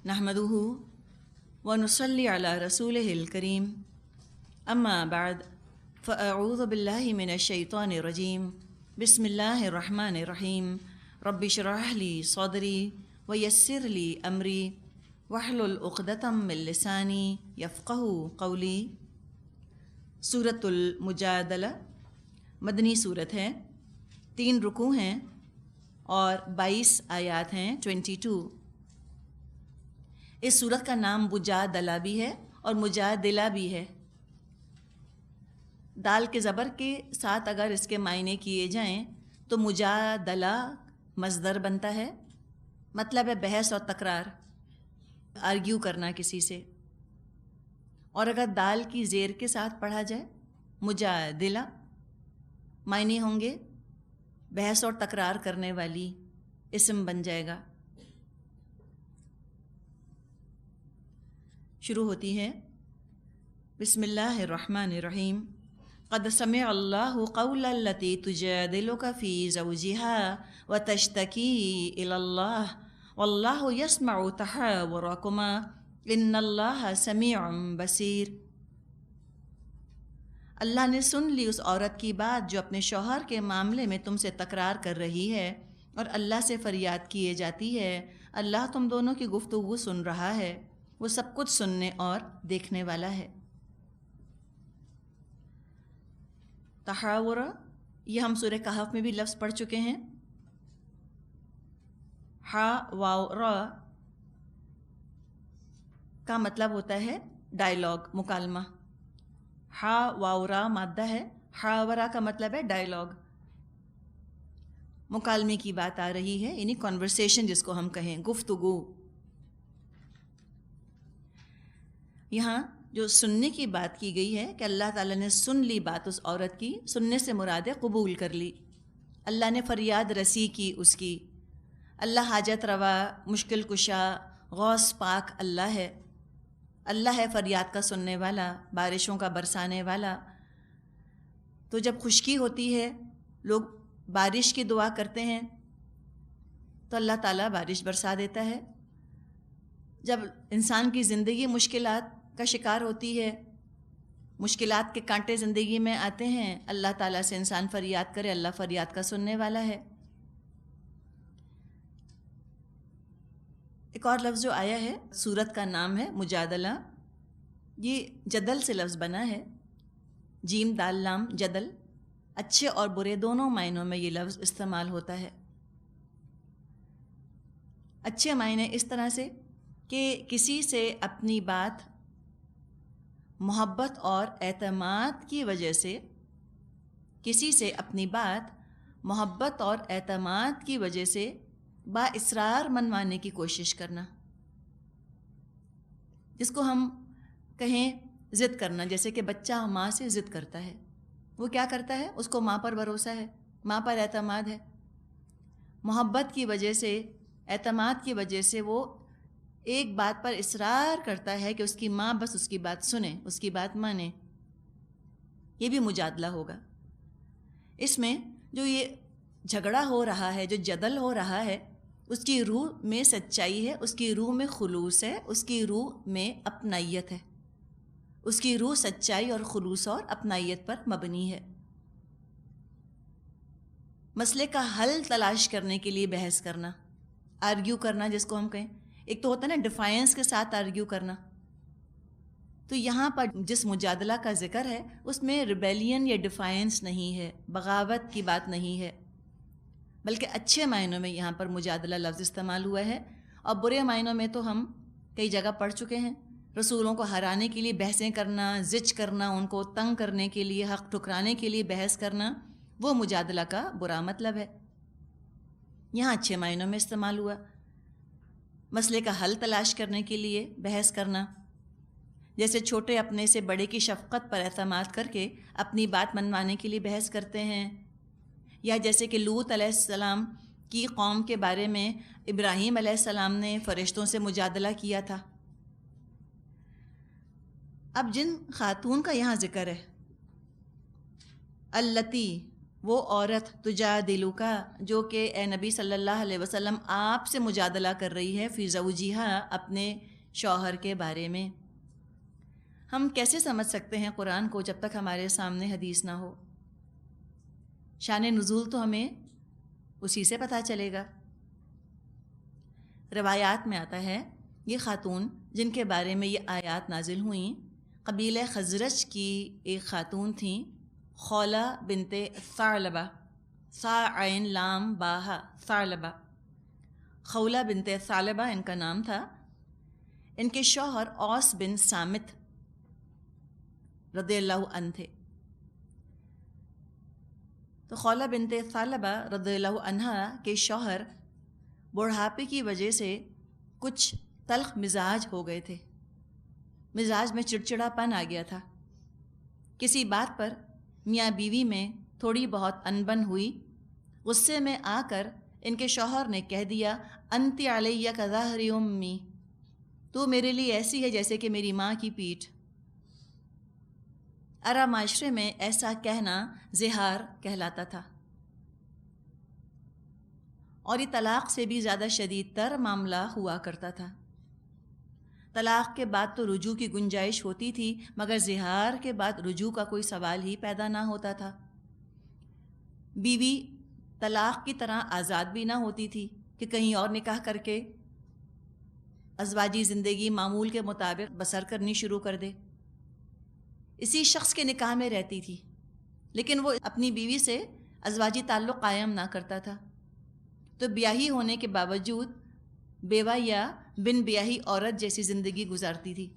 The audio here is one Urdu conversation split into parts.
نحمدہ ونصلی علی رسولہ الکریم اما بعد فاعوذ باللہ من الشیطان الرجیم بسم اللہ الرحمن الرحیم رب اشرح لی صدری ویسر لی امری واحلل عقدۃ من لسانی یفقہوا قولی۔ سورۃ المجادلہ مدنی صورت ہے، 3 رکوع ہیں اور 22 آیات ہیں، 22۔ اس سورت کا نام مجادلہ بھی ہے اور مجادلہ بھی ہے۔ دال کے زبر کے ساتھ اگر اس کے معنی کیے جائیں تو مجادلہ مصدر بنتا ہے، مطلب ہے بحث اور تکرار، آرگیو کرنا کسی سے۔ اور اگر دال کی زیر کے ساتھ پڑھا جائے مجادلہ، معنی ہوں گے بحث اور تکرار کرنے والی، اسم بن جائے گا۔ شروع ہوتی ہے بسم اللہ الرحمن الرحیم۔ قد سمع اللہ قول التی تجادلک فی زوجها وتشتکی الی اللہ واللہ یسمع تحاورکما ان اللہ سمیع بصیر۔ اللہ نے سن لی اس عورت کی بات جو اپنے شوہر کے معاملے میں تم سے تکرار کر رہی ہے اور اللہ سے فریاد کیے جاتی ہے۔ اللہ تم دونوں کی گفتگو سن رہا ہے، وہ سب کچھ سننے اور دیکھنے والا ہے۔ تحاور، یہ ہم سورہ کہف میں بھی لفظ پڑھ چکے ہیں۔ ہا واو را کا مطلب ہوتا ہے ڈائیلاگ، مکالمہ۔ ہا واو را مادہ ہے، حاورہ کا مطلب ہے ڈائیلاگ، مکالمے کی بات آ رہی ہے، یعنی کنورسیشن جس کو ہم کہیں، گفتگو۔ یہاں جو سننے کی بات کی گئی ہے کہ اللہ تعالیٰ نے سن لی بات اس عورت کی، سننے سے مراد ہے قبول کر لی۔ اللہ نے فریاد رسی کی اس کی۔ اللہ حاجت روا، مشکل کشا، غوث پاک اللہ ہے۔ اللہ ہے فریاد کا سننے والا، بارشوں کا برسانے والا۔ تو جب خشکی ہوتی ہے، لوگ بارش کی دعا کرتے ہیں تو اللہ تعالیٰ بارش برسا دیتا ہے۔ جب انسان کی زندگی مشکلات کا شکار ہوتی ہے، مشکلات کے کانٹے زندگی میں آتے ہیں، اللہ تعالیٰ سے انسان فریاد کرے، اللہ فریاد کا سننے والا ہے۔ ایک اور لفظ جو آیا ہے، سورت کا نام ہے مجادلہ، یہ جدل سے لفظ بنا ہے، جیم دال لام جدل۔ اچھے اور برے دونوں معنوں میں یہ لفظ استعمال ہوتا ہے۔ اچھے معنی اس طرح سے کہ کسی سے اپنی بات محبت اور اعتماد کی وجہ سے، کسی سے اپنی بات محبت اور اعتماد کی وجہ سے با اصرار منوانے کی کوشش کرنا، جس کو ہم کہیں ضد کرنا۔ جیسے کہ بچہ ماں سے ضد کرتا ہے، وہ کیا کرتا ہے؟ اس کو ماں پر بھروسہ ہے، ماں پر اعتماد ہے، محبت کی وجہ سے، اعتماد کی وجہ سے وہ ایک بات پر اصرار کرتا ہے کہ اس کی ماں بس اس کی بات سنے، اس کی بات مانے۔ یہ بھی مجادلہ ہوگا۔ اس میں جو یہ جھگڑا ہو رہا ہے، جو جدل ہو رہا ہے، اس کی روح میں سچائی ہے، اس کی روح میں خلوص ہے، اس کی روح میں اپنائیت ہے، اس کی روح سچائی اور خلوص اور اپنائیت پر مبنی ہے۔ مسئلے کا حل تلاش کرنے کے لیے بحث کرنا، آرگیو کرنا جس کو ہم کہیں۔ ایک تو ہوتا ہے نا ڈیفائنس کے ساتھ آرگیو کرنا، تو یہاں پر جس مجادلہ کا ذکر ہے اس میں ریبیلین یا ڈیفائنس نہیں ہے، بغاوت کی بات نہیں ہے، بلکہ اچھے معنوں میں یہاں پر مجادلہ لفظ استعمال ہوا ہے۔ اور برے معنوں میں تو ہم کئی جگہ پڑھ چکے ہیں، رسولوں کو ہرانے کے لیے بحثیں کرنا، زج کرنا، ان کو تنگ کرنے کے لیے، حق ٹھکرانے کے لیے بحث کرنا، وہ مجادلہ کا برا مطلب ہے۔ یہاں اچھے معنوں میں استعمال ہوا، مسئلے کا حل تلاش کرنے کے لیے بحث کرنا، جیسے چھوٹے اپنے سے بڑے کی شفقت پر اعتماد کر کے اپنی بات منوانے کے لیے بحث کرتے ہیں، یا جیسے کہ لوط علیہ السلام کی قوم کے بارے میں ابراہیم علیہ السلام نے فرشتوں سے مجادلہ کیا تھا۔ اب جن خاتون کا یہاں ذکر ہے، التی، وہ عورت تجادلو کا جو کہ اے نبی صلی اللہ علیہ وسلم آپ سے مجادلہ کر رہی ہے فی زوجہا اپنے شوہر کے بارے میں. ہم کیسے سمجھ سکتے ہیں قرآن کو جب تک ہمارے سامنے حدیث نہ ہو؟ شان نزول تو ہمیں اسی سے پتہ چلے گا. روایات میں آتا ہے یہ خاتون جن کے بارے میں یہ آیات نازل ہوئیں قبیلہ خزرج کی ایک خاتون تھیں، خولہ بنت ثعلبہ، ثا عین لام باہا ثعلبہ. خولہ بنت ثعلبہ ان کا نام تھا. ان کے شوہر اوس بن صامت رضی اللہ عنہ تھے. تو خولہ بنت ثعلبہ رضی اللہ عنہا کے شوہر بڑھاپے کی وجہ سے کچھ تلخ مزاج ہو گئے تھے. مزاج میں چڑچڑا پن آ گیا تھا. کسی بات پر میاں بیوی میں تھوڑی بہت انبن ہوئی. غصے میں آ کر ان کے شوہر نے کہہ دیا انت علیہ کظہر امی، تو میرے لیے ایسی ہے جیسے کہ میری ماں کی پیٹھ. عرب معاشرے میں ایسا کہنا زہار کہلاتا تھا، اور یہ طلاق سے بھی زیادہ شدید تر معاملہ ہوا کرتا تھا. طلاق کے بعد تو رجوع کی گنجائش ہوتی تھی، مگر زہار کے بعد رجوع کا کوئی سوال ہی پیدا نہ ہوتا تھا. بیوی طلاق کی طرح آزاد بھی نہ ہوتی تھی کہ کہیں اور نکاح کر کے ازواجی زندگی معمول کے مطابق بسر کرنی شروع کر دے. اسی شخص کے نکاح میں رہتی تھی، لیکن وہ اپنی بیوی سے ازواجی تعلق قائم نہ کرتا تھا. تو بیاہی ہونے کے باوجود بیوہ یا بن بیاہی عورت جیسی زندگی گزارتی تھی.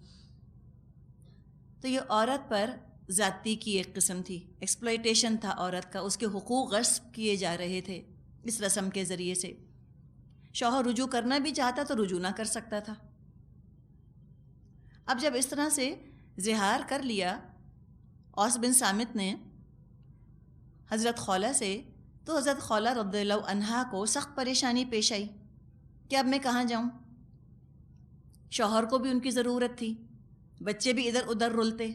تو یہ عورت پر زیادتی کی ایک قسم تھی، ایکسپلائٹیشن تھا عورت کا. اس کے حقوق غصب کیے جا رہے تھے اس رسم کے ذریعے سے. شوہر رجوع کرنا بھی چاہتا تو رجوع نہ کر سکتا تھا. اب جب اس طرح سے زہار کر لیا اوس بن صامت نے حضرت خولہ سے، تو حضرت خولہ رضی اللہ عنہا کو سخت پریشانی پیش آئی کہ اب میں کہاں جاؤں. شوہر کو بھی ان کی ضرورت تھی، بچے بھی ادھر ادھر رلتے.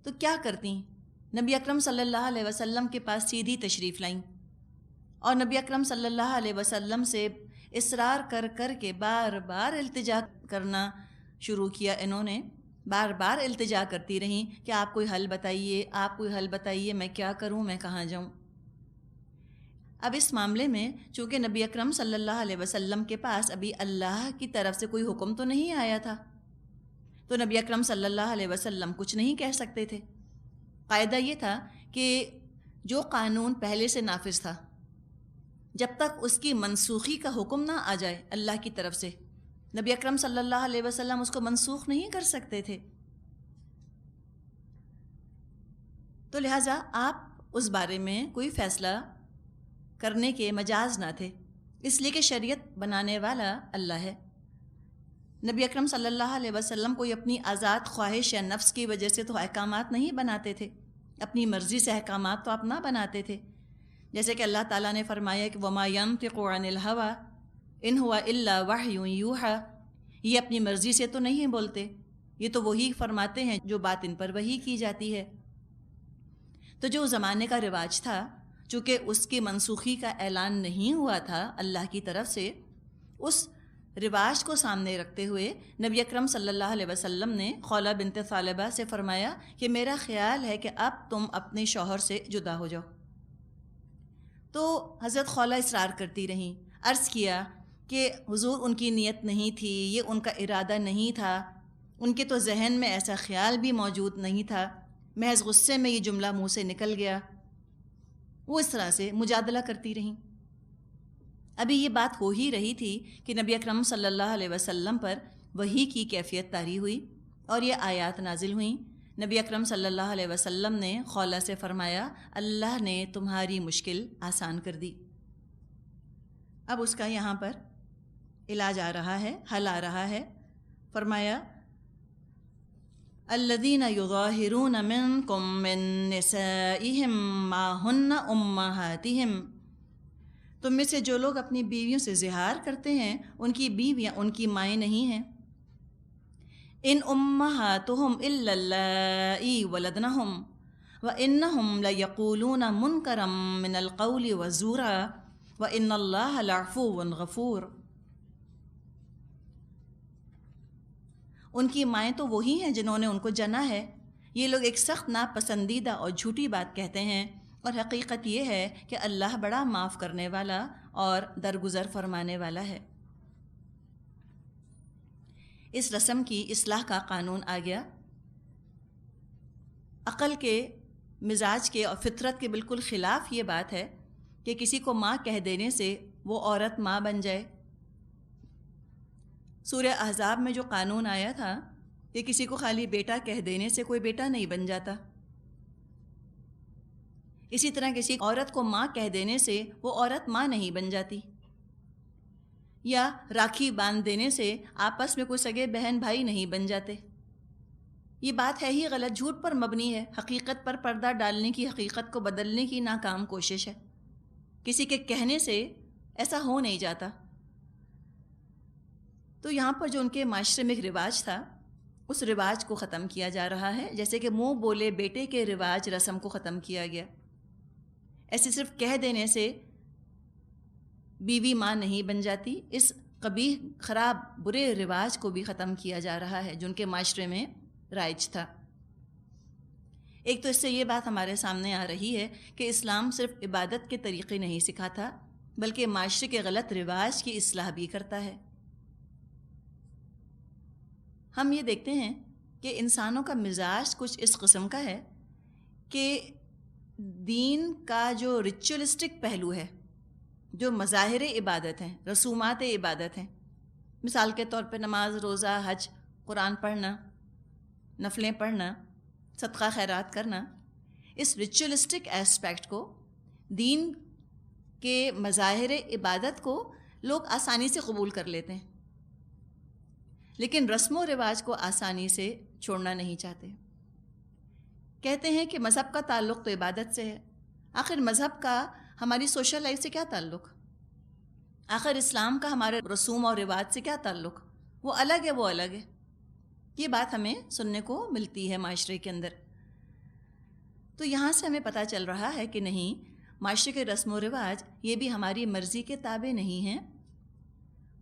تو کیا کرتی؟ نبی اکرم صلی اللہ علیہ وسلم کے پاس سیدھی تشریف لائیں، اور نبی اکرم صلی اللہ علیہ وسلم سے اصرار کر کر کے بار بار التجا کرنا شروع کیا. انہوں نے بار بار التجا کرتی رہیں کہ آپ کوئی حل بتائیے، آپ کوئی حل بتائیے، میں کیا کروں، میں کہاں جاؤں. اب اس معاملے میں چونکہ نبی اکرم صلی اللہ علیہ وسلم کے پاس ابھی اللہ کی طرف سے کوئی حکم تو نہیں آیا تھا، تو نبی اکرم صلی اللہ علیہ وسلم کچھ نہیں کہہ سکتے تھے. قاعدہ یہ تھا کہ جو قانون پہلے سے نافذ تھا، جب تک اس کی منسوخی کا حکم نہ آ جائے اللہ کی طرف سے، نبی اکرم صلی اللہ علیہ وسلم اس کو منسوخ نہیں کر سکتے تھے. تو لہٰذا آپ اس بارے میں کوئی فیصلہ کرنے کے مجاز نہ تھے، اس لیے کہ شریعت بنانے والا اللہ ہے. نبی اکرم صلی اللہ علیہ وسلم کوئی اپنی آزاد خواہش یا نفس کی وجہ سے تو احکامات نہیں بناتے تھے، اپنی مرضی سے احکامات تو آپ نہ بناتے تھے. جیسے کہ اللہ تعالیٰ نے فرمایا کہ وَمَا يَنطِقُ عَنِ الْهَوَىٰ إِنْ هُوَ إِلَّا وَحْيٌ يُوحَىٰ. یہ اپنی مرضی سے تو نہیں بولتے، یہ تو وہی فرماتے ہیں جو بات ان پر وحی کی جاتی ہے. تو جو زمانے کا رواج تھا، چونکہ اس کی منسوخی کا اعلان نہیں ہوا تھا اللہ کی طرف سے، اس رواج کو سامنے رکھتے ہوئے نبی اکرم صلی اللہ علیہ وسلم نے خولہ بنت ثعلبہ سے فرمایا کہ میرا خیال ہے کہ اب تم اپنے شوہر سے جدا ہو جاؤ. تو حضرت خولہ اصرار کرتی رہیں. عرض کیا کہ حضور ان کی نیت نہیں تھی، یہ ان کا ارادہ نہیں تھا، ان کے تو ذہن میں ایسا خیال بھی موجود نہیں تھا، محض غصے میں یہ جملہ منہ سے نکل گیا. وہ اس طرح سے مجادلہ کرتی رہیں. ابھی یہ بات ہو ہی رہی تھی کہ نبی اکرم صلی اللہ علیہ وسلم پر وحی کی کیفیت طاری ہوئی اور یہ آیات نازل ہوئیں. نبی اکرم صلی اللہ علیہ وسلم نے خولہ سے فرمایا اللہ نے تمہاری مشکل آسان کر دی. اب اس کا یہاں پر علاج آ رہا ہے، حل آ رہا ہے. فرمایا الذین یظاہرون منکم من نسائہم ما ہن امہاتہم. تم میں سے جو لوگ اپنی بیویوں سے زہار کرتے ہیں ان کی بیویاں ان کی مائیں نہیں ہیں. ان امہاتہم الا اللائی ولدنہم وَإِنَّهُمْ لَيَقُولُونَ مُنْكَرًا مِنَ الْقَوْلِ وَزُورًا وَإِنَّ اللَّهَ لَعَفُوٌّ غَفُورٌ۔ ان کی مائیں تو وہی ہیں جنہوں نے ان کو جنا ہے۔ یہ لوگ ایک سخت ناپسندیدہ اور جھوٹی بات کہتے ہیں، اور حقیقت یہ ہے کہ اللہ بڑا معاف کرنے والا اور درگزر فرمانے والا ہے۔ اس رسم کی اصلاح کا قانون آ گیا۔ عقل کے، مزاج کے اور فطرت کے بالکل خلاف یہ بات ہے کہ کسی کو ماں کہہ دینے سے وہ عورت ماں بن جائے۔ سورہ احزاب میں جو قانون آیا تھا کہ کسی کو خالی بیٹا کہہ دینے سے کوئی بیٹا نہیں بن جاتا، اسی طرح کسی عورت کو ماں کہہ دینے سے وہ عورت ماں نہیں بن جاتی، یا راکھی باندھ دینے سے آپس میں کوئی سگے بہن بھائی نہیں بن جاتے۔ یہ بات ہے ہی غلط، جھوٹ پر مبنی ہے، حقیقت پر پردہ ڈالنے کی، حقیقت کو بدلنے کی ناکام کوشش ہے۔ کسی کے کہنے سے ایسا ہو نہیں جاتا۔ تو یہاں پر جو ان کے معاشرے میں ایک رواج تھا، اس رواج کو ختم کیا جا رہا ہے، جیسے کہ منہ بولے بیٹے کے رواج رسم کو ختم کیا گیا۔ ایسے صرف کہہ دینے سے بیوی ماں نہیں بن جاتی، اس قبیح، خراب، برے رواج کو بھی ختم کیا جا رہا ہے جو ان کے معاشرے میں رائج تھا۔ ایک تو اس سے یہ بات ہمارے سامنے آ رہی ہے کہ اسلام صرف عبادت کے طریقے نہیں سکھاتا، بلکہ معاشرے کے غلط رواج کی اصلاح بھی کرتا ہے۔ ہم یہ دیکھتے ہیں کہ انسانوں کا مزاج کچھ اس قسم کا ہے کہ دین کا جو ریچولسٹک پہلو ہے، جو مظاہر عبادت ہیں، رسومات عبادت ہیں، مثال کے طور پہ نماز، روزہ، حج، قرآن پڑھنا، نفلیں پڑھنا، صدقہ خیرات کرنا، اس ریچولسٹک ایسپیکٹ کو، دین کے مظاہر عبادت کو لوگ آسانی سے قبول کر لیتے ہیں، لیکن رسم و رواج کو آسانی سے چھوڑنا نہیں چاہتے۔ کہتے ہیں کہ مذہب کا تعلق تو عبادت سے ہے، آخر مذہب کا ہماری سوشل لائف سے کیا تعلق؟ آخر اسلام کا ہمارے رسوم اور رواج سے کیا تعلق؟ وہ الگ ہے، وہ الگ ہے۔ یہ بات ہمیں سننے کو ملتی ہے معاشرے کے اندر۔ تو یہاں سے ہمیں پتہ چل رہا ہے کہ نہیں، معاشرے کے رسم و رواج یہ بھی ہماری مرضی کے تابع نہیں ہیں۔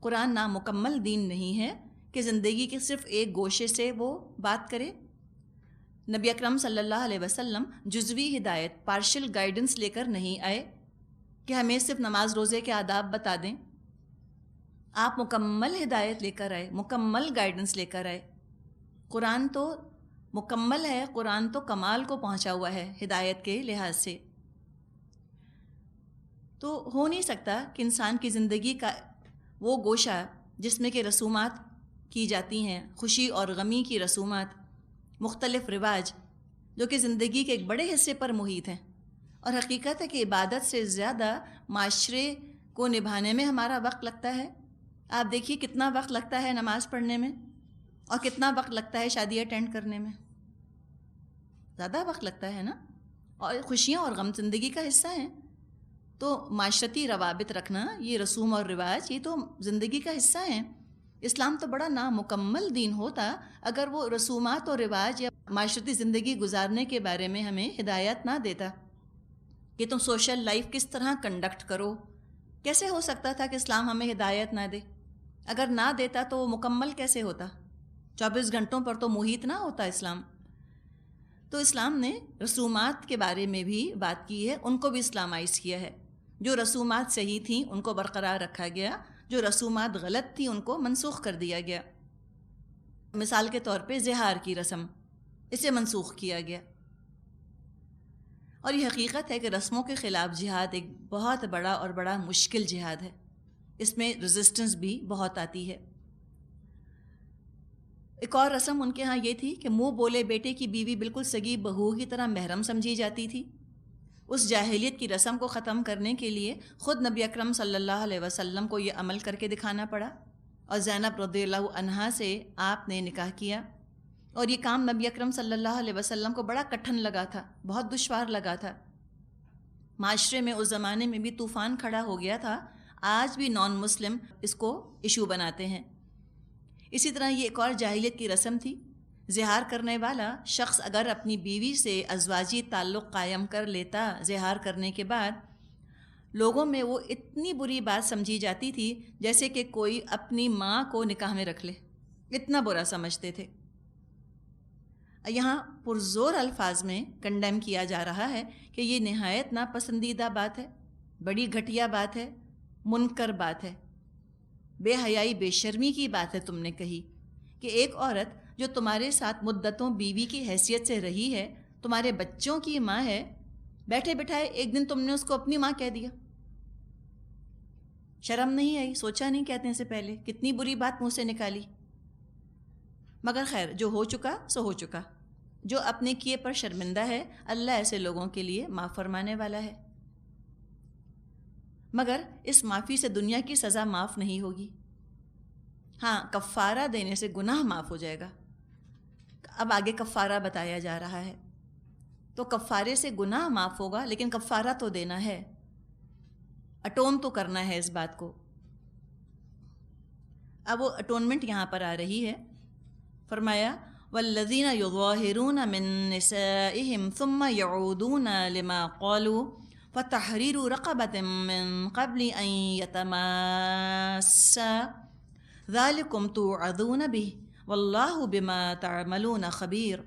قرآن نامکمل دین نہیں ہے کہ زندگی کے صرف ایک گوشے سے وہ بات کرے۔ نبی اکرم صلی اللہ علیہ وسلم جزوی ہدایت، پارشل گائیڈنس لے کر نہیں آئے کہ ہمیں صرف نماز روزے کے آداب بتا دیں۔ آپ مکمل ہدایت لے کر آئے، مکمل گائیڈنس لے کر آئے۔ قرآن تو مکمل ہے، قرآن تو کمال کو پہنچا ہوا ہے ہدایت کے لحاظ سے۔ تو ہو نہیں سکتا کہ انسان کی زندگی کا وہ گوشہ جس میں کہ رسومات کی جاتی ہیں، خوشی اور غمی کی رسومات، مختلف رواج جو کہ زندگی کے ایک بڑے حصے پر محیط ہیں، اور حقیقت ہے کہ عبادت سے زیادہ معاشرے کو نبھانے میں ہمارا وقت لگتا ہے۔ آپ دیکھیے کتنا وقت لگتا ہے نماز پڑھنے میں، اور کتنا وقت لگتا ہے شادی اٹینڈ کرنے میں، زیادہ وقت لگتا ہے نا۔ اور خوشیاں اور غم زندگی کا حصہ ہیں، تو معاشرتی روابط رکھنا، یہ رسوم اور رواج، یہ تو زندگی کا حصہ ہیں۔ اسلام تو بڑا نامکمل دین ہوتا اگر وہ رسومات اور رواج یا معاشرتی زندگی گزارنے کے بارے میں ہمیں ہدایت نہ دیتا کہ تم سوشل لائف کس طرح کنڈکٹ کرو۔ کیسے ہو سکتا تھا کہ اسلام ہمیں ہدایت نہ دے؟ اگر نہ دیتا تو وہ مکمل کیسے ہوتا؟ 24 گھنٹوں پر تو محیط نہ ہوتا اسلام۔ تو اسلام نے رسومات کے بارے میں بھی بات کی ہے، ان کو بھی اسلامائز کیا ہے۔ جو رسومات صحیح تھیں ان کو برقرار رکھا گیا، جو رسومات غلط تھیں ان کو منسوخ کر دیا گیا۔ مثال کے طور پہ زہار کی رسم، اسے منسوخ کیا گیا۔ اور یہ حقیقت ہے کہ رسموں کے خلاف جہاد ایک بہت بڑا اور بڑا مشکل جہاد ہے، اس میں ریزسٹنس بھی بہت آتی ہے۔ ایک اور رسم ان کے ہاں یہ تھی کہ منہ بولے بیٹے کی بیوی بالکل سگی بہو کی طرح محرم سمجھی جاتی تھی۔ اس جاہلیت کی رسم کو ختم کرنے کے لیے خود نبی اکرم صلی اللہ علیہ وسلم کو یہ عمل کر کے دکھانا پڑا، اور زینب رضی اللہ عنہا سے آپ نے نکاح کیا۔ اور یہ کام نبی اکرم صلی اللہ علیہ وسلم کو بڑا کٹھن لگا تھا، بہت دشوار لگا تھا۔ معاشرے میں اس زمانے میں بھی طوفان کھڑا ہو گیا تھا، آج بھی نان مسلم اس کو ایشو بناتے ہیں۔ اسی طرح یہ ایک اور جاہلیت کی رسم تھی زہار کرنے والا شخص اگر اپنی بیوی سے ازواجی تعلق قائم کر لیتا زہار کرنے کے بعد، لوگوں میں وہ اتنی بری بات سمجھی جاتی تھی جیسے کہ کوئی اپنی ماں کو نکاح میں رکھ لے، اتنا برا سمجھتے تھے۔ یہاں پرزور الفاظ میں کنڈیم کیا جا رہا ہے کہ یہ نہایت ناپسندیدہ بات ہے، بڑی گھٹیا بات ہے، منکر بات ہے، بے حیائی بے شرمی کی بات ہے تم نے کہی کہ ایک عورت جو تمہارے ساتھ مدتوں بیوی کی حیثیت سے رہی ہے، تمہارے بچوں کی ماں ہے، بیٹھے بٹھائے ایک دن تم نے اس کو اپنی ماں کہہ دیا۔ شرم نہیں آئی؟ سوچا نہیں کہنے سے پہلے؟ کتنی بری بات منہ سے نکالی۔ مگر خیر، جو ہو چکا سو ہو چکا، جو اپنے کیے پر شرمندہ ہے اللہ ایسے لوگوں کے لیے معاف فرمانے والا ہے۔ مگر اس معافی سے دنیا کی سزا معاف نہیں ہوگی، ہاں کفارہ دینے سے گناہ معاف ہو جائے گا۔ اب آگے کفارہ بتایا جا رہا ہے، تو کفارے سے گناہ معاف ہوگا، لیکن کفارہ تو دینا ہے، اٹون تو کرنا ہے اس بات کو۔ اب وہ اٹونمنٹ یہاں پر آ رہی ہے، فرمایا والذین یظاہرون من نسائہم ثم یعودون لما قالوا فتحریر رقبۃ من قبل ان یتماسا ذالکم توعظون بہ واللہ بما تعملون خبیر۔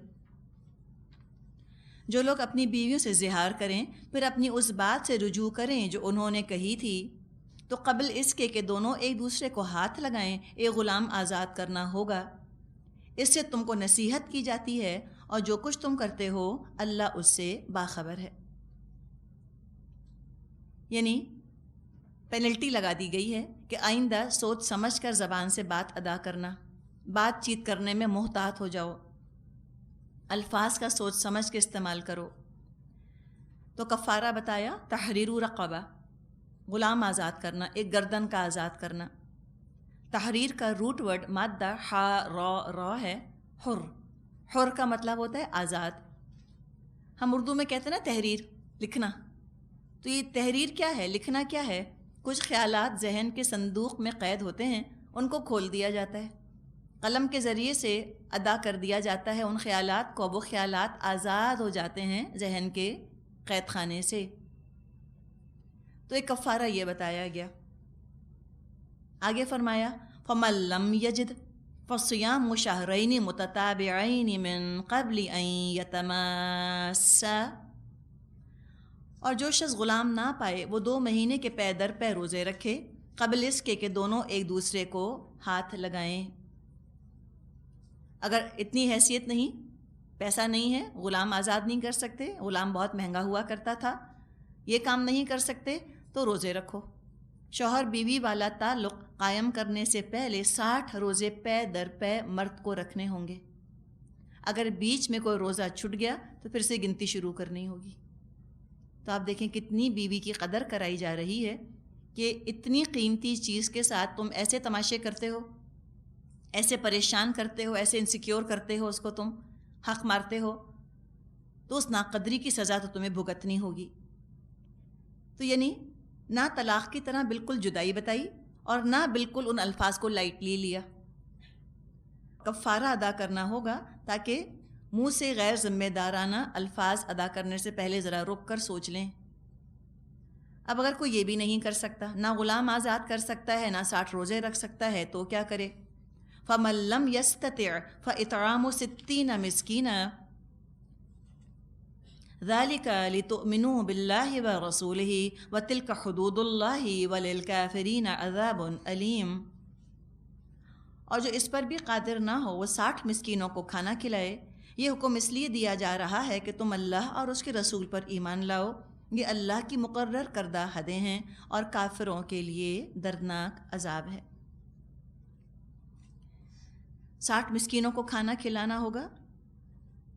جو لوگ اپنی بیویوں سے زہار کریں پھر اپنی اس بات سے رجوع کریں جو انہوں نے کہی تھی، تو قبل اس کے کہ دونوں ایک دوسرے کو ہاتھ لگائیں ایک غلام آزاد کرنا ہوگا۔ اس سے تم کو نصیحت کی جاتی ہے اور جو کچھ تم کرتے ہو اللہ اس سے باخبر ہے۔ یعنی پینلٹی لگا دی گئی ہے کہ آئندہ سوچ سمجھ کر زبان سے بات ادا کرنا، بات چیت کرنے میں محتاط ہو جاؤ، الفاظ کا سوچ سمجھ کے استعمال کرو۔ تو کفارہ بتایا تحریر رقبہ، غلام آزاد کرنا، ایک گردن کا آزاد کرنا۔ تحریر کا روٹ ورڈ مادہ را ہے، حر۔ حر کا مطلب ہوتا ہے آزاد۔ ہم اردو میں کہتے ہیں نا تحریر، لکھنا، تو یہ تحریر کیا ہے، لکھنا کیا ہے؟ کچھ خیالات ذہن کے صندوق میں قید ہوتے ہیں، ان کو کھول دیا جاتا ہے، قلم کے ذریعے سے ادا کر دیا جاتا ہے ان خیالات کو، وہ خیالات آزاد ہو جاتے ہیں ذہن کے قید خانے سے۔ تو ایک کفارہ یہ بتایا گیا۔ آگے فرمایا فَمَن لَّمْ يَجِدْ فَصِيَامُ شَهْرَيْنِ مُتَتَابِعَيْنِ مِن قَبْلِ أَن يَتَمَاسَّا، اور جو شخص غلام نہ پائے وہ 2 مہینے کے پے در پے روزے رکھے قبل اس کے کہ دونوں ایک دوسرے کو ہاتھ لگائیں۔ اگر اتنی حیثیت نہیں، پیسہ نہیں ہے، غلام آزاد نہیں کر سکتے، غلام بہت مہنگا ہوا کرتا تھا، یہ کام نہیں کر سکتے، تو روزے رکھو۔ شوہر بیوی والا تعلق قائم کرنے سے پہلے 60 روزے پے در پے مرد کو رکھنے ہوں گے۔ اگر بیچ میں کوئی روزہ چھٹ گیا تو پھر سے گنتی شروع کرنی ہوگی۔ تو آپ دیکھیں کتنی بیوی کی قدر کرائی جا رہی ہے کہ اتنی قیمتی چیز کے ساتھ تم ایسے تماشے کرتے ہو، ایسے پریشان کرتے ہو، ایسے انسیکیور کرتے ہو، اس کو تم حق مارتے ہو، تو اس ناقدری کی سزا تو تمہیں بھگتنی ہوگی۔ تو یعنی نہ طلاق کی طرح بالکل جدائی بتائی اور نہ بالکل ان الفاظ کو لائٹلی لیا۔ کفارہ ادا کرنا ہوگا تاکہ منہ سے غیر ذمہ دارانہ الفاظ ادا کرنے سے پہلے ذرا رک کر سوچ لیں۔ اب اگر کوئی یہ بھی نہیں کر سکتا، نہ غلام آزاد کر سکتا ہے، نہ 60 روزے رکھ سکتا ہے، تو کیا کرے؟ فَمَن لَّمْ يَسْتَطِعْ فَإِطْعَامُ 60 مِسْكِينًا ذَلِكَ لِتُؤْمِنُوا بِاللَّهِ وَرَسُولِهِ وَتِلْكَ حُدُودُ اللَّهِ وَلِلْكَافِرِينَ عَذَابٌ أَلِيمٌ۔ اور جو اس پر بھی قادر نہ ہو وہ 60 مسکینوں کو کھانا کھلائے۔ یہ حکم اس لیے دیا جا رہا ہے کہ تم اللہ اور اس کے رسول پر ایمان لاؤ، یہ اللہ کی مقرر کردہ حدیں ہیں اور کافروں کے لیے دردناک عذاب ہے۔ 60 مسکینوں کو کھانا کھلانا ہوگا۔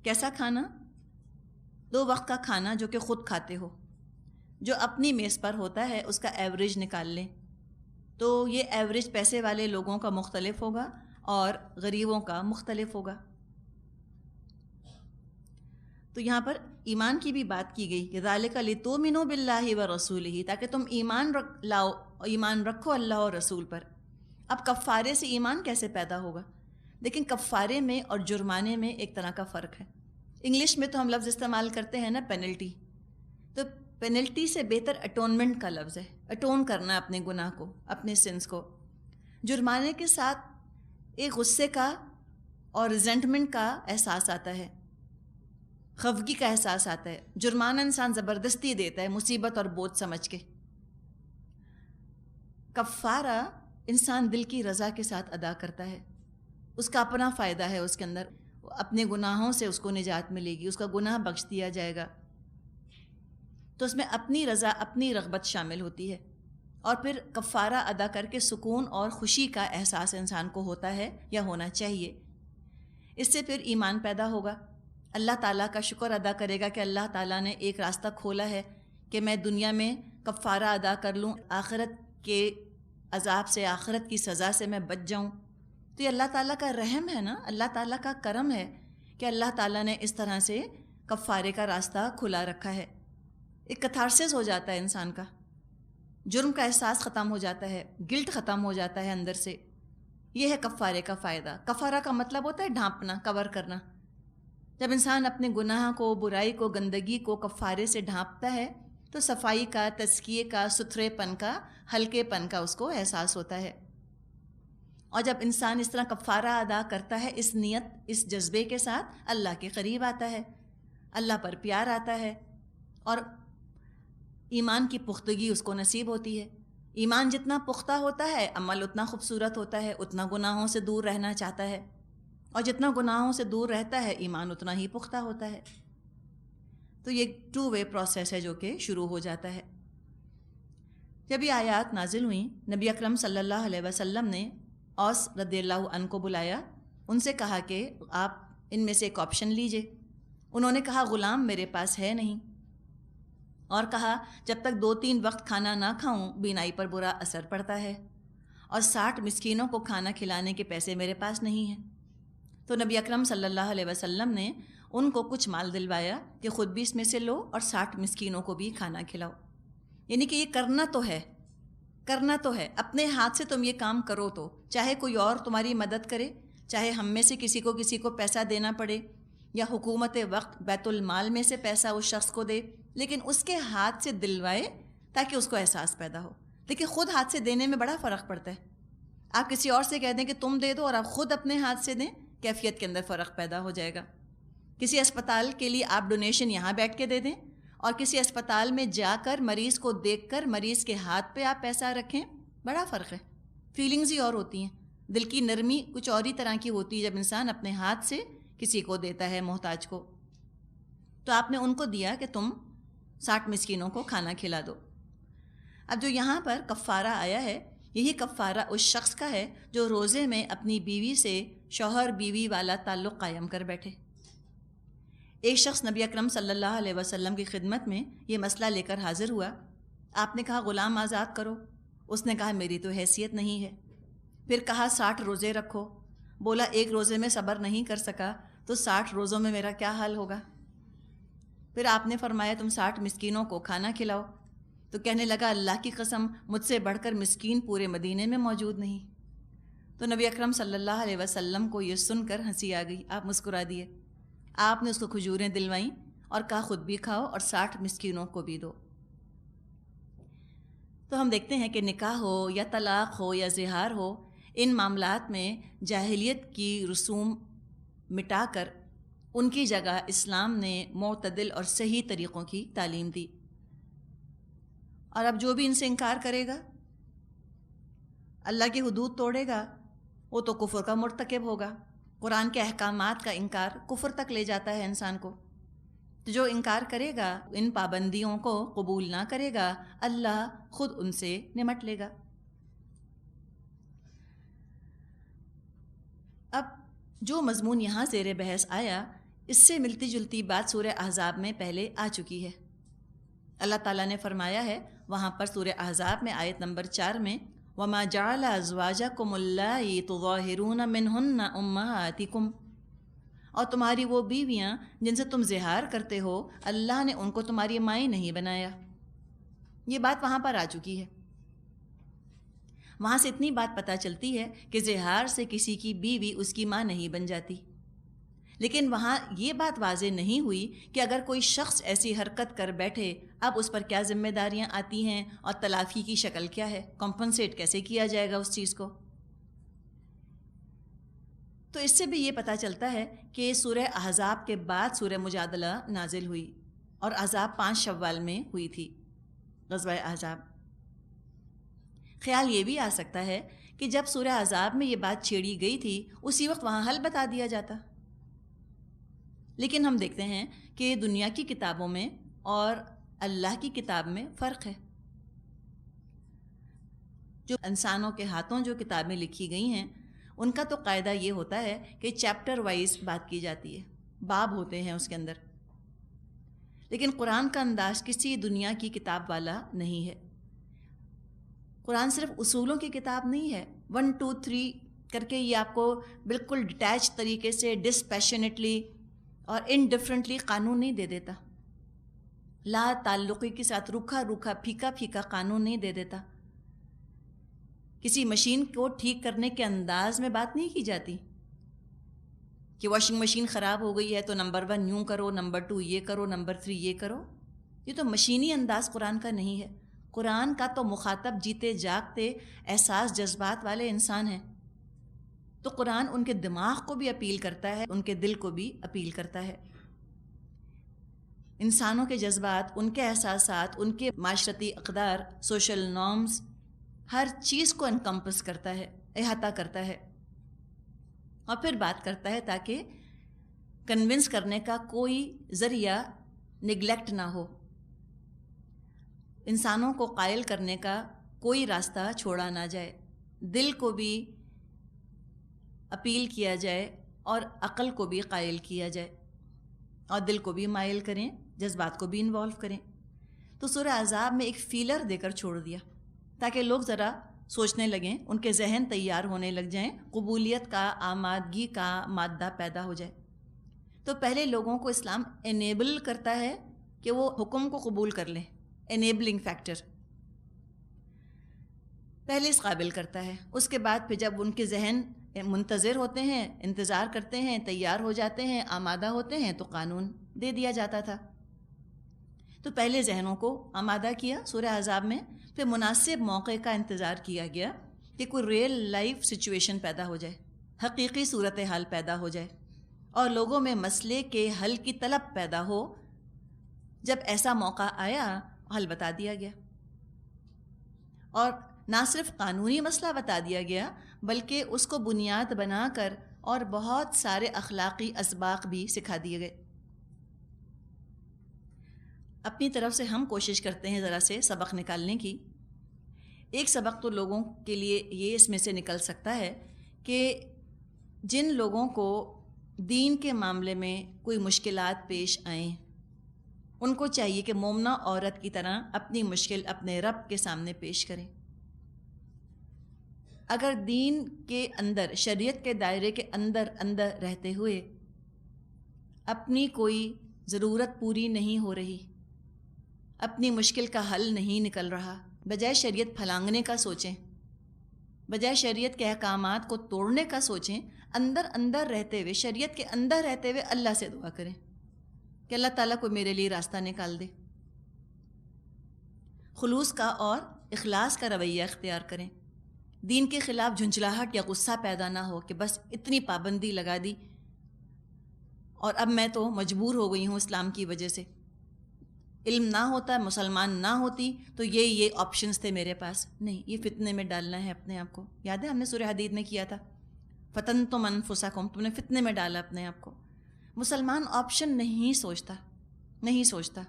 کیسا کھانا؟ 2 وقت کا کھانا جو کہ خود کھاتے ہو، جو اپنی میز پر ہوتا ہے اس کا ایوریج نکال لیں، تو یہ ایوریج پیسے والے لوگوں کا مختلف ہوگا اور غریبوں کا مختلف ہوگا۔ تو یہاں پر ایمان کی بھی بات کی گئی کہ ذالک لتؤمنوا باللہ ورسولہ، تاکہ تم ایمان ایمان رکھو اللہ اور رسول پر۔ اب کفارے سے ایمان کیسے پیدا ہوگا؟ لیکن کفارے میں اور جرمانے میں ایک طرح کا فرق ہے. انگلش میں تو ہم لفظ استعمال کرتے ہیں نا پینلٹی، تو پینلٹی سے بہتر اٹونمنٹ کا لفظ ہے، اٹون کرنا اپنے گناہ کو، اپنے سنس کو. جرمانے کے ساتھ ایک غصے کا اور ریزنٹمنٹ کا احساس آتا ہے، خفگی کا احساس آتا ہے. جرمانہ انسان زبردستی دیتا ہے مصیبت اور بوجھ سمجھ کے. کفارہ انسان دل کی رضا کے ساتھ ادا کرتا ہے، اس کا اپنا فائدہ ہے اس کے اندر، اپنے گناہوں سے اس کو نجات ملے گی، اس کا گناہ بخش دیا جائے گا. تو اس میں اپنی رضا، اپنی رغبت شامل ہوتی ہے. اور پھر کفارہ ادا کر کے سکون اور خوشی کا احساس انسان کو ہوتا ہے یا ہونا چاہیے. اس سے پھر ایمان پیدا ہوگا، اللہ تعالیٰ کا شکر ادا کرے گا کہ اللہ تعالیٰ نے ایک راستہ کھولا ہے کہ میں دنیا میں کفارہ ادا کر لوں، آخرت کے عذاب سے، آخرت کی سزا سے میں بچ جاؤں. تو یہ اللہ تعالیٰ کا رحم ہے نا، اللہ تعالیٰ کا کرم ہے کہ اللہ تعالیٰ نے اس طرح سے کفارے کا راستہ کھلا رکھا ہے. ایک کتھارسس ہو جاتا ہے انسان کا، جرم کا احساس ختم ہو جاتا ہے، گلٹ ختم ہو جاتا ہے اندر سے. یہ ہے کفارے کا فائدہ. کفارہ کا مطلب ہوتا ہے ڈھانپنا، کور کرنا. جب انسان اپنے گناہ کو، برائی کو، گندگی کو کفارے سے ڈھانپتا ہے تو صفائی کا، تزکیے کا، ستھرے پن کا، ہلکے پن کا اس کو احساس ہوتا ہے. اور جب انسان اس طرح کفارہ ادا کرتا ہے اس نیت، اس جذبے کے ساتھ، اللہ کے قریب آتا ہے، اللہ پر پیار آتا ہے، اور ایمان کی پختگی اس کو نصیب ہوتی ہے. ایمان جتنا پختہ ہوتا ہے عمل اتنا خوبصورت ہوتا ہے، اتنا گناہوں سے دور رہنا چاہتا ہے، اور جتنا گناہوں سے دور رہتا ہے ایمان اتنا ہی پختہ ہوتا ہے. تو یہ 2 وے پروسیس ہے جو کہ شروع ہو جاتا ہے. جب یہ آیات نازل ہوئیں، نبی اکرم صلی اللہ علیہ وسلم نے اوس رضی اللہ عنہ کو بلایا، ان سے کہا کہ آپ ان میں سے ایک آپشن لیجئے. انہوں نے کہا غلام میرے پاس ہے نہیں، اور کہا جب تک 2-3 وقت کھانا نہ کھاؤں بینائی پر برا اثر پڑتا ہے، اور 60 مسکینوں کو کھانا کھلانے کے پیسے میرے پاس نہیں ہیں. تو نبی اکرم صلی اللہ علیہ وسلم نے ان کو کچھ مال دلوایا کہ خود بھی اس میں سے لو اور 60 مسکینوں کو بھی کھانا کھلاؤ. یعنی کہ یہ کرنا تو ہے، کرنا تو ہے، اپنے ہاتھ سے تم یہ کام کرو، تو چاہے کوئی اور تمہاری مدد کرے، چاہے ہم میں سے کسی کو پیسہ دینا پڑے، یا حکومت وقت بیت المال میں سے پیسہ اس شخص کو دے، لیکن اس کے ہاتھ سے دلوائے تاکہ اس کو احساس پیدا ہو. دیکھیں خود ہاتھ سے دینے میں بڑا فرق پڑتا ہے. آپ کسی اور سے کہہ دیں کہ تم دے دو اور آپ خود اپنے ہاتھ سے دیں، کیفیت کے اندر فرق پیدا ہو جائے گا. کسی اسپتال کے لیے آپ ڈونیشن یہاں بیٹھ کے دے دیں، اور کسی اسپتال میں جا کر مریض کو دیکھ کر مریض کے ہاتھ پہ آپ پیسہ رکھیں، بڑا فرق ہے. فیلنگز ہی اور ہوتی ہیں، دل کی نرمی کچھ اور ہی طرح کی ہوتی ہے جب انسان اپنے ہاتھ سے کسی کو دیتا ہے، محتاج کو. تو آپ نے ان کو دیا کہ تم 60 مسکینوں کو کھانا کھلا دو. اب جو یہاں پر کفارہ آیا ہے، یہی کفارہ اس شخص کا ہے جو روزے میں اپنی بیوی سے شوہر بیوی والا تعلق قائم کر بیٹھے. ایک شخص نبی اکرم صلی اللہ علیہ وسلم کی خدمت میں یہ مسئلہ لے کر حاضر ہوا. آپ نے کہا غلام آزاد کرو. اس نے کہا میری تو حیثیت نہیں ہے. پھر کہا 60 روزے رکھو. بولا ایک روزے میں صبر نہیں کر سکا تو 60 روزوں میں میرا کیا حال ہوگا. پھر آپ نے فرمایا تم 60 مسکینوں کو کھانا کھلاؤ. تو کہنے لگا اللہ کی قسم مجھ سے بڑھ کر مسکین پورے مدینے میں موجود نہیں. تو نبی اکرم صلی اللہ علیہ وسلم کو یہ سن کر ہنسی آ گئی. آپ مسکرا دیے. آپ نے اس کو کھجوریں دلوائیں اور کہا خود بھی کھاؤ اور 60 مسکینوں کو بھی دو. تو ہم دیکھتے ہیں کہ نکاح ہو یا طلاق ہو یا زہار ہو، ان معاملات میں جاہلیت کی رسوم مٹا کر ان کی جگہ اسلام نے معتدل اور صحیح طریقوں کی تعلیم دی. اور اب جو بھی ان سے انکار کرے گا، اللہ کی حدود توڑے گا، وہ تو کفر کا مرتکب ہوگا. قرآن کے احکامات کا انکار کفر تک لے جاتا ہے انسان کو. تو جو انکار کرے گا، ان پابندیوں کو قبول نہ کرے گا، اللہ خود ان سے نمٹ لے گا. اب جو مضمون یہاں زیر بحث آیا، اس سے ملتی جلتی بات سورہ احزاب میں پہلے آ چکی ہے. اللہ تعالیٰ نے فرمایا ہے وہاں پر سورہ احزاب میں آیت نمبر 4 میں وَمَا جَعَلَ أَزْوَاجَكُمُ اللَّائِي تُظَاهِرُونَ مِنْهُنَّ أُمَّهَاتِكُمْ، اور تمہاری وہ بیویاں جن سے تم زہار کرتے ہو، اللہ نے ان کو تمہاری مائیں نہیں بنایا. یہ بات وہاں پر آ چکی ہے. وہاں سے اتنی بات پتہ چلتی ہے کہ زہار سے کسی کی بیوی اس کی ماں نہیں بن جاتی، لیکن وہاں یہ بات واضح نہیں ہوئی کہ اگر کوئی شخص ایسی حرکت کر بیٹھے اب اس پر کیا ذمہ داریاں آتی ہیں اور تلافی کی شکل کیا ہے، کمپنسیٹ کیسے کیا جائے گا اس چیز کو۔ تو اس سے بھی یہ پتہ چلتا ہے کہ سورہ احزاب کے بعد سورہ مجادلہ نازل ہوئی، اور احزاب 5 شوال میں ہوئی تھی، غزوہ احزاب۔ خیال یہ بھی آ سکتا ہے کہ جب سورہ احزاب میں یہ بات چھیڑی گئی تھی اسی وقت وہاں حل بتا دیا جاتا، لیکن ہم دیکھتے ہیں کہ دنیا کی کتابوں میں اور اللہ کی کتاب میں فرق ہے۔ جو انسانوں کے ہاتھوں جو کتابیں لکھی گئی ہیں ان کا تو قاعدہ یہ ہوتا ہے کہ چیپٹر وائز بات کی جاتی ہے، باب ہوتے ہیں اس کے اندر، لیکن قرآن کا انداز کسی دنیا کی کتاب والا نہیں ہے۔ قرآن صرف اصولوں کی کتاب نہیں ہے، 1 2 3 کر کے یہ آپ کو بالکل ڈیٹیچ طریقے سے ڈسپیشنیٹلی اور انڈیفرنٹلی قانون نہیں دے دیتا، لا تعلقی کے ساتھ روکھا روکھا پھیکا پھیکا قانون نہیں دے دیتا۔ کسی مشین کو ٹھیک کرنے کے انداز میں بات نہیں کی جاتی کہ واشنگ مشین خراب ہو گئی ہے تو نمبر 1 یوں کرو، نمبر 2 یہ کرو، نمبر 3 یہ کرو۔ یہ تو مشینی انداز قرآن کا نہیں ہے۔ قرآن کا تو مخاطب جیتے جاگتے احساس جذبات والے انسان ہیں، تو قرآن ان کے دماغ کو بھی اپیل کرتا ہے، ان کے دل کو بھی اپیل کرتا ہے۔ انسانوں کے جذبات، ان کے احساسات، ان کے معاشرتی اقدار، سوشل نارمز، ہر چیز کو انکمپس کرتا ہے، احاطہ کرتا ہے، اور پھر بات کرتا ہے تاکہ کنونس کرنے کا کوئی ذریعہ نگلیکٹ نہ ہو، انسانوں کو قائل کرنے کا کوئی راستہ چھوڑا نہ جائے، دل کو بھی اپیل کیا جائے اور عقل کو بھی قائل کیا جائے، اور دل کو بھی مائل کریں، جذبات کو بھی انوالو کریں۔ تو سورہ احزاب میں ایک فیلر دے کر چھوڑ دیا تاکہ لوگ ذرا سوچنے لگیں، ان کے ذہن تیار ہونے لگ جائیں، قبولیت کا، آمادگی کا مادہ پیدا ہو جائے۔ تو پہلے لوگوں کو اسلام انیبل کرتا ہے کہ وہ حکم کو قبول کر لیں، انیبلنگ فیکٹر پہلے اس قابل کرتا ہے۔ اس کے بعد پھر جب ان کے ذہن منتظر ہوتے ہیں، انتظار کرتے ہیں، تیار ہو جاتے ہیں، آمادہ ہوتے ہیں، تو قانون دے دیا جاتا تھا۔ تو پہلے ذہنوں کو آمادہ کیا سورہ احزاب میں، پھر مناسب موقع کا انتظار کیا گیا کہ کوئی ریئل لائف سچویشن پیدا ہو جائے، حقیقی صورتحال پیدا ہو جائے، اور لوگوں میں مسئلے کے حل کی طلب پیدا ہو۔ جب ایسا موقع آیا، حل بتا دیا گیا، اور نہ صرف قانونی مسئلہ بتا دیا گیا بلکہ اس کو بنیاد بنا کر اور بہت سارے اخلاقی اسباق بھی سکھا دیے گئے۔ اپنی طرف سے ہم کوشش کرتے ہیں ذرا سے سبق نکالنے کی۔ ایک سبق تو لوگوں کے لیے یہ اس میں سے نکل سکتا ہے کہ جن لوگوں کو دین کے معاملے میں کوئی مشکلات پیش آئیں، ان کو چاہیے کہ مومنہ عورت کی طرح اپنی مشکل اپنے رب کے سامنے پیش کریں۔ اگر دین کے اندر، شریعت کے دائرے کے اندر رہتے ہوئے اپنی کوئی ضرورت پوری نہیں ہو رہی، اپنی مشکل کا حل نہیں نکل رہا، بجائے شریعت پھلانگنے کا سوچیں، بجائے شریعت کے احکامات کو توڑنے کا سوچیں، اندر رہتے ہوئے، شریعت کے اندر رہتے ہوئے اللہ سے دعا کریں کہ اللہ تعالیٰ کو میرے لیے راستہ نکال دے۔ خلوص کا اور اخلاص کا رویہ اختیار کریں، دین کے خلاف جھنجھلاہٹ یا غصہ پیدا نہ ہو کہ بس اتنی پابندی لگا دی اور اب میں تو مجبور ہو گئی ہوں اسلام کی وجہ سے، علم نہ ہوتا، مسلمان نہ ہوتی تو یہ آپشنز تھے میرے پاس۔ نہیں، یہ فتنے میں ڈالنا ہے اپنے آپ کو۔ یاد ہے ہم نے سورہ حدید میں کیا تھا، فتنتم انفسکم، تم نے فتنے میں ڈالا اپنے آپ کو۔ مسلمان آپشن نہیں سوچتا،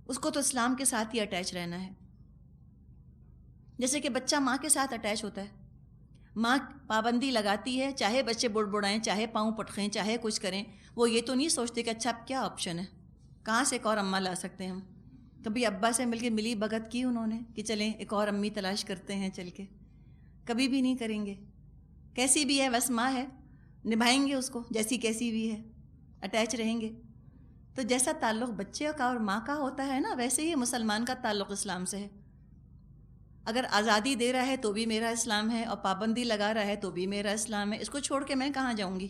اس کو تو اسلام کے ساتھ ہی اٹیچ رہنا ہے، جیسے کہ بچہ ماں کے ساتھ اٹیچ ہوتا ہے۔ ماں پابندی لگاتی ہے، چاہے بچے بڑبڑائیں، چاہے پاؤں پٹخیں، چاہے کچھ کریں، وہ یہ تو نہیں سوچتے کہ اچھا اب کیا آپشن ہے، کہاں سے ایک اور اماں لا سکتے ہیں ہم۔ کبھی ابا سے مل کے ملی بھگت کی انہوں نے کہ چلیں ایک اور امی تلاش کرتے ہیں چل کے؟ کبھی بھی نہیں کریں گے۔ کیسی بھی ہے بس ماں ہے، نبھائیں گے اس کو جیسی کیسی بھی ہے، اٹیچ رہیں گے۔ تو جیسا تعلق بچے کا اور ماں کا ہوتا ہے نا، ویسے ہی مسلمان کا تعلق اسلام سے ہے۔ اگر آزادی دے رہا ہے تو بھی میرا اسلام ہے، اور پابندی لگا رہا ہے تو بھی میرا اسلام ہے. اس کو چھوڑ کے میں کہاں جاؤں گی؟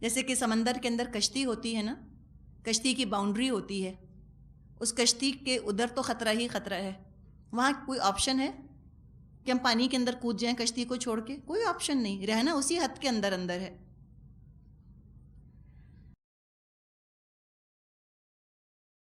جیسے کہ سمندر کے اندر کشتی ہوتی ہے نا، کشتی کی باؤنڈری ہوتی ہے، اس کشتی کے ادھر تو خطرہ ہی خطرہ ہے. وہاں کوئی آپشن ہے کہ ہم پانی کے اندر کود جائیں کشتی کو چھوڑ کے؟ کوئی آپشن نہیں. رہنا اسی حد کے اندر اندر ہے.